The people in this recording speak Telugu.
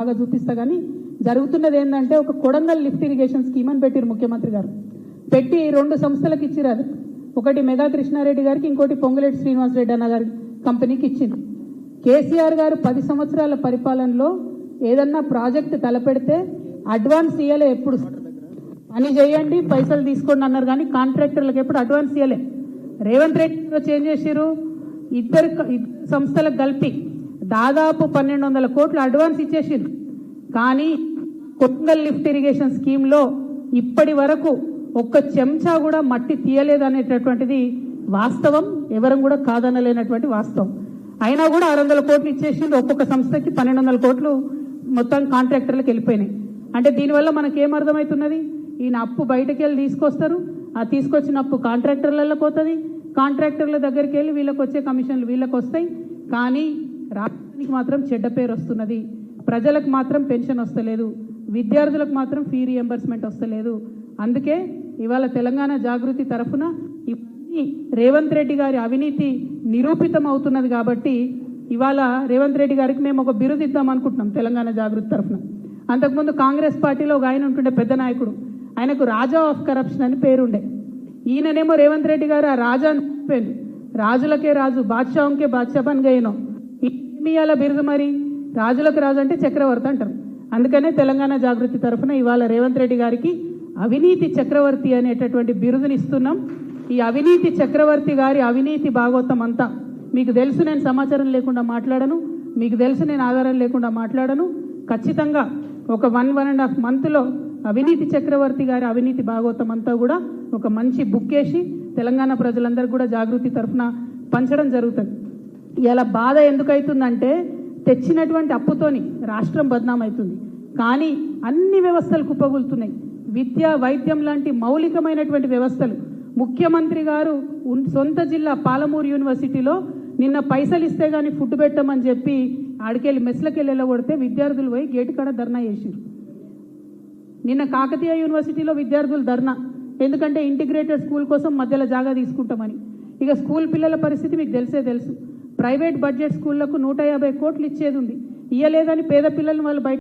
బాగా చూపిస్తా కానీ జరుగుతున్నది ఏంటంటే ఒక కొడంగల్ లిఫ్ట్ ఇరిగేషన్ స్కీమ్ అని పెట్టిరు ముఖ్యమంత్రి గారు. పెట్టి 2 సంస్థలకు ఇచ్చిరు. అది ఒకటి మెగా కృష్ణారెడ్డి గారికి, ఇంకోటి పొంగులేటి శ్రీనివాసరెడ్డి అన్న గారి కంపెనీకి ఇచ్చింది. కేసీఆర్ గారు 10 సంవత్సరాల పరిపాలనలో ఏదన్నా ప్రాజెక్ట్ తలపెడితే అడ్వాన్స్ ఇయ్యలే. ఎప్పుడు పని చేయండి పైసలు తీసుకోండి అన్నారు కానీ కాంట్రాక్టర్లకు ఎప్పుడు అడ్వాన్స్ ఇయ్యలే. రేవంత్ రెడ్డి చేంజ్ చేసిరు. ఇద్దరు సంస్థలకు కలిపి దాదాపు 1200 కోట్లు అడ్వాన్స్ ఇచ్చేసిరు. కానీ కొడంగల్ లిఫ్ట్ ఇరిగేషన్ స్కీమ్లో ఇప్పటి వరకు ఒక్క చెంచా కూడా మట్టి తీయలేదనేటటువంటిది వాస్తవం. ఎవరం కూడా కాదనలేనటువంటి వాస్తవం. అయినా కూడా 600 కోట్లు ఇచ్చేసిండు. ఒక్కొక్క సంస్థకి 1200 కోట్లు మొత్తం కాంట్రాక్టర్లకు వెళ్ళిపోయినాయి. అంటే దీనివల్ల మనకేమర్థమవుతున్నది? ఈయన అప్పు బయటకు వెళ్ళి తీసుకొస్తారు. ఆ తీసుకొచ్చిన అప్పు కాంట్రాక్టర్లలో పోతుంది. కాంట్రాక్టర్ల దగ్గరికి వెళ్ళి వీళ్ళకి వచ్చే కమిషన్లు వీళ్ళకి వస్తాయి. కానీ రాష్ట్రానికి మాత్రం చెడ్డ పేరు వస్తున్నది. ప్రజలకు మాత్రం పెన్షన్ వస్తలేదు. విద్యార్థులకు మాత్రం ఫీ రియంబర్స్మెంట్ వస్తలేదు. అందుకే ఇవాళ తెలంగాణ జాగృతి తరఫున రేవంత్ రెడ్డి గారి అవినీతి నిరూపితం అవుతున్నది. కాబట్టి ఇవాళ రేవంత్ రెడ్డి గారికి మేము ఒక బిరుదు ఇద్దాం అనుకుంటున్నాం తెలంగాణ జాగృతి తరఫున. అంతకుముందు కాంగ్రెస్ పార్టీలో ఒక ఆయన ఉంటుండే పెద్ద నాయకుడు, ఆయనకు రాజా ఆఫ్ కరప్షన్ అని పేరుండే. ఈయననేమో రేవంత్ రెడ్డి గారు ఆ రాజా అని చెప్పారు. రాజులకే రాజు, బాద్షాంకే బాద్షా బన్ గయనో. ఇవాళ బిరుదు మరి రాజులకు రాజు అంటే చక్రవర్తి అంటారు. అందుకనే తెలంగాణ జాగృతి తరఫున ఇవాళ రేవంత్ రెడ్డి గారికి అవినీతి చక్రవర్తి అనేటటువంటి బిరుదుని ఇస్తున్నాం. ఈ అవినీతి చక్రవర్తి గారి అవినీతి భాగవతం అంతా మీకు తెలుసు. నేను సమాచారం లేకుండా మాట్లాడను, మీకు తెలుసు నేను ఆధారం లేకుండా మాట్లాడను. ఖచ్చితంగా ఒక 1.5 మంత్లో అవినీతి చక్రవర్తి గారి అవినీతి భాగవతం అంతా కూడా ఒక మంచి బుక్ వేసి తెలంగాణ ప్రజలందరూ కూడా జాగృతి తరఫున పంచడం జరుగుతుంది. ఇలా బాధ ఎందుకైతుందంటే తెచ్చినటువంటి అప్పుతోని రాష్ట్రం బద్నామవుతుంది. కానీ అన్ని వ్యవస్థలు కుప్పగూలుతున్నాయి. విద్య, వైద్యం లాంటి మౌలికమైనటువంటి వ్యవస్థలు. ముఖ్యమంత్రి గారు సొంత జిల్లా పాలమూరు యూనివర్సిటీలో నిన్న పైసలు ఇస్తే కానీ ఫుడ్ పెట్టమని చెప్పి ఆడికెళ్ళి మెస్లకెళ్ళి వెళ్ళగొడితే విద్యార్థులు పోయి గేటు కాడ ధర్నా చేసిరు. నిన్న కాకతీయ యూనివర్సిటీలో విద్యార్థులు ధర్నా, ఎందుకంటే ఇంటిగ్రేటెడ్ స్కూల్ కోసం మధ్యలో జాగా తీసుకుంటామని. ఇక స్కూల్ పిల్లల పరిస్థితి మీకు తెలుసు. ప్రైవేట్ బడ్జెట్ స్కూళ్లకు 150 కోట్లు ఇచ్చేది ఉంది, ఇయ్యలేదని పేద పిల్లల్ని వాళ్ళు బయట